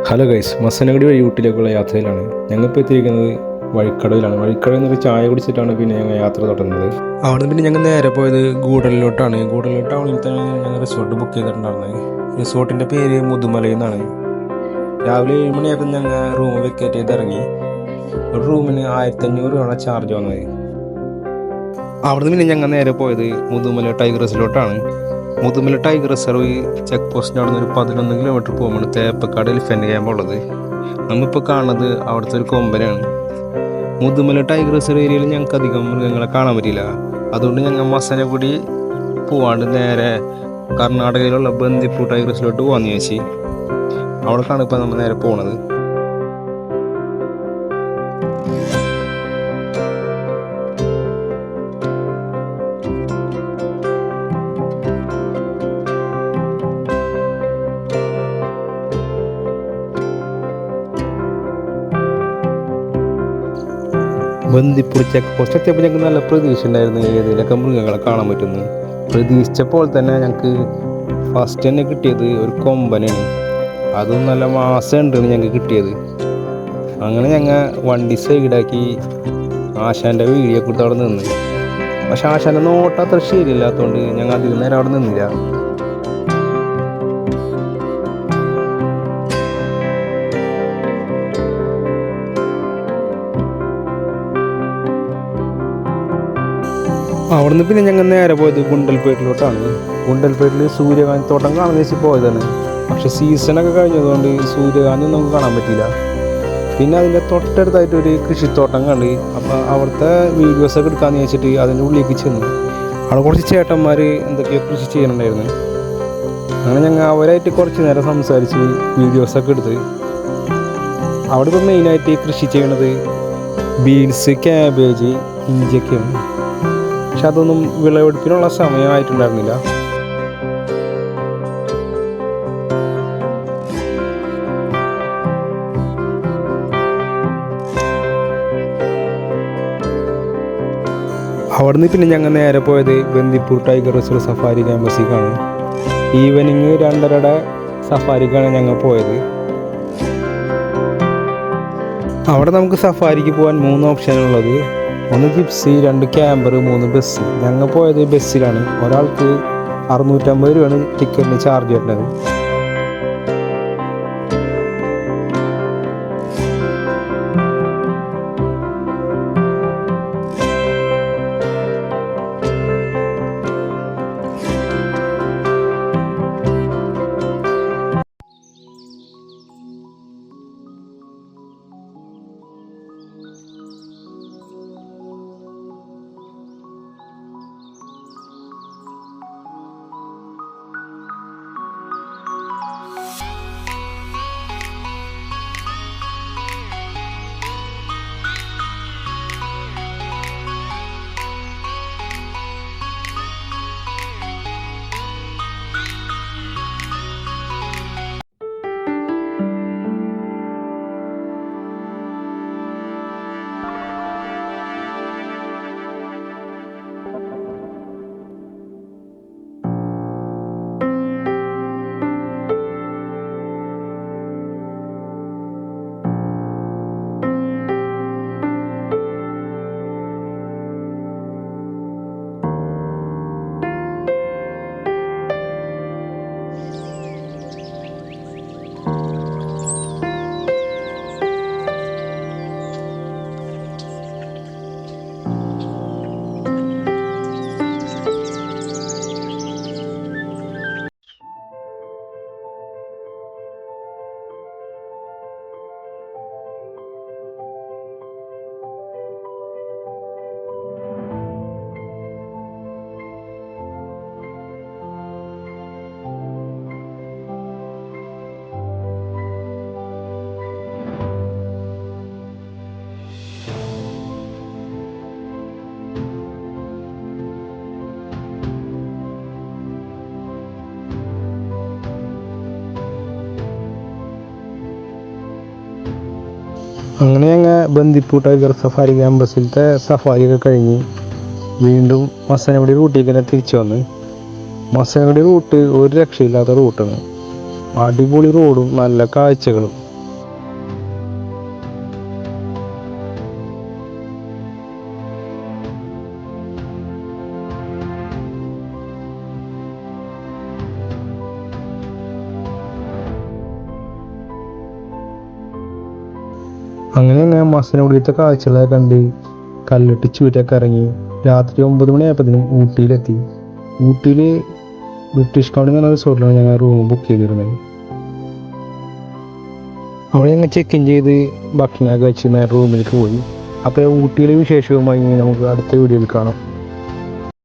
Hello guys, Masinagudi വഴി ഊട്ടിയിലേക്കുള്ള യാത്രയിലാണ്. ഞങ്ങളിപ്പോൾ എത്തിയിരിക്കുന്നത് വഴിക്കടവിലാണ്. വഴിക്കടയിൽ നിന്ന് ചായ കുടിച്ചിട്ടാണ് പിന്നെ ഞങ്ങൾ യാത്ര തുടങ്ങുന്നത്. അവിടെ നിന്ന് പിന്നെ ഞങ്ങൾ നേരെ പോയത് ഗൂഡലിലോട്ടാണ്. ഗൂഡലിലോട്ട് ടൗണിൽ തന്നെ ഞങ്ങൾ റിസോർട്ട് ബുക്ക് ചെയ്തിട്ടുണ്ടായിരുന്നത്. റിസോർട്ടിൻ്റെ പേര് മുതുമലയിൽ നിന്നാണ്. രാവിലെ 7 മണിയായപ്പോൾ ഞങ്ങൾ റൂം വെക്കേറ്റ് ചെയ്ത് ഇറങ്ങി. ഒരു റൂമിന് 1500 രൂപയാണ് ചാർജ് വന്നത്. അവിടെ നിന്ന് പിന്നെ ഞങ്ങൾ നേരെ പോയത് മുതുമല ടൈഗർ റിസർവിലോട്ടാണ്. മുതുമല ടൈഗർ റിസർവ് ചെക്ക് പോസ്റ്റിൻ്റെ അവിടെ നിന്ന് ഒരു 11 കിലോമീറ്റർ പോകുമ്പോൾ തേപ്പക്കാട് എലിഫൻ്റ് ക്യാമ്പ് ഉള്ളത്. നമ്മളിപ്പോൾ കാണുന്നത് അവിടുത്തെ ഒരു കൊമ്പനാണ്. മുതുമല ടൈഗർ റിസർവ് ഏരിയയിൽ ഞങ്ങൾക്ക് അധികം മൃഗങ്ങളെ കാണാൻ പറ്റില്ല. അതുകൊണ്ട് ഞങ്ങൾ മസനഗുഡി പോവാണ്ട് നേരെ കർണാടകയിലുള്ള ബന്ദിപ്പൂർ ടൈഗർ റിസർവിലോട്ട് പോകാമെന്ന് ചോദിച്ചു. അവിടേക്കാണ് ഇപ്പോൾ നമ്മൾ നേരെ പോണത്. ബന്ദിപ്പൂർ ചെക്ക് പോസ്റ്റ് എത്തിയപ്പോൾ ഞങ്ങൾക്ക് നല്ല പ്രതീക്ഷ ഉണ്ടായിരുന്നു ഏതെങ്കിലുമൊക്കെ മൃഗങ്ങളെ കാണാൻ പറ്റുന്നു. പ്രതീക്ഷിച്ചപ്പോൾ തന്നെ ഞങ്ങൾക്ക് ഫസ്റ്റ് തന്നെ കിട്ടിയത് ഒരു കൊമ്പനാണ്. അതും നല്ല മാസം ഉണ്ടെന്ന് ഞങ്ങൾക്ക് കിട്ടിയത്. അങ്ങനെ ഞങ്ങൾ വണ്ടി സൈഡാക്കി ആശാൻ്റെ വീഡിയോ കൊടുത്ത് അവിടെ നിന്ന്. പക്ഷെ ആശാൻ്റെ നോട്ടം അത്ര ശരിയില്ലാത്തതുകൊണ്ട് ഞങ്ങൾ അധികം നേരം അവിടെ നിന്നില്ല. അവിടുന്ന് പിന്നെ ഞങ്ങൾ നേരെ പോയത് ഗുണ്ടൽപേട്ടിലോട്ടാണ്. ഗുണ്ടൽപേട്ടിൽ സൂര്യകാന്തി തോട്ടം കാണുന്ന വെച്ച് പോയതാണ്. പക്ഷെ സീസണൊക്കെ കഴിഞ്ഞതുകൊണ്ട് സൂര്യകാന്തി നമുക്ക് കാണാൻ പറ്റിയില്ല. പിന്നെ അതിൻ്റെ തൊട്ടടുത്തായിട്ട് ഒരു കൃഷിത്തോട്ടം കണ്ട്. അപ്പോൾ അവിടുത്തെ വീഡിയോസൊക്കെ എടുക്കാമെന്ന് വെച്ചിട്ട് അതിൻ്റെ ഉള്ളിലേക്ക് ചെന്നു. അവിടെ കുറച്ച് ചേട്ടന്മാർ എന്തൊക്കെയോ കൃഷി ചെയ്യുന്നുണ്ടായിരുന്നു. അങ്ങനെ ഞങ്ങൾ അവരായിട്ട് കുറച്ച് നേരം സംസാരിച്ച് വീഡിയോസൊക്കെ എടുത്ത്. അവിടെ ഇപ്പോൾ മെയിനായിട്ട് കൃഷി ചെയ്യണത് ബീൻസ്, ക്യാബേജ്, ഇഞ്ചിയൊക്കെയാണ്. പക്ഷെ അതൊന്നും വിളവെടുപ്പിനുള്ള സമയമായിട്ടുണ്ടായിരുന്നില്ല. അവിടുന്ന് പിന്നെ ഞങ്ങൾ നേരെ പോയത് ബന്ദിപ്പൂർ ടൈഗർ റിസർവ് സഫാരി ക്യാമ്പസിലേക്കാണ്. ഈവനിങ് 2:30 സഫാരിക്കാണ് ഞങ്ങൾ പോയത്. അവിടെ നമുക്ക് സഫാരിക്ക് പോകാൻ 3 ഓപ്ഷനുള്ളത്. 1 ജിപ്സി, 2 ക്യാമ്പർ, 3 ബസ്. ഞങ്ങൾ പോയത് ബസ്സിലാണ്. ഒരാൾക്ക് 650 രൂപയാണ് ടിക്കറ്റിന് ചാർജ് വരുന്നത്. അങ്ങനെ ഞങ്ങൾ ബന്ദിപ്പൂർ ടൈഗർ സഫാരി ക്യാമ്പസിലത്തെ സഫാരിയൊക്കെ കഴിഞ്ഞ് വീണ്ടും മസനഗുഡി റൂട്ടിലേക്ക് തന്നെ തിരിച്ചു വന്ന്. മസനഗുഡി റൂട്ട് ഒരു രക്ഷയില്ലാത്ത റൂട്ടാണ്. അടിപൊളി റോഡും നല്ല കാഴ്ചകളും. അങ്ങനെ ഞാൻ മസനഗുഡിയത്തെ കാഴ്ചകളൊക്കെ കണ്ട് കല്ലിട്ട് ചുരമൊക്കെ ഇറങ്ങി രാത്രി 9 മണിയായപ്പോഴത്തേനും ഊട്ടിയിലെത്തി. ഊട്ടിയിൽ ബ്രിട്ടീഷ് കോളനി എന്ന് പറഞ്ഞ റിസോർട്ടിലാണ് ഞങ്ങൾ റൂം ബുക്ക് ചെയ്തിരുന്നത്. അവിടെ ഞങ്ങൾ ചെക്ക് ഇൻ ചെയ്ത് ഭക്ഷണമൊക്കെ വെച്ച് നേരെ റൂമിലേക്ക് പോയി. അപ്പോൾ ഊട്ടിയിലെ വിശേഷവുമായി നമുക്ക് അടുത്ത വീഡിയോയിൽ കാണാം.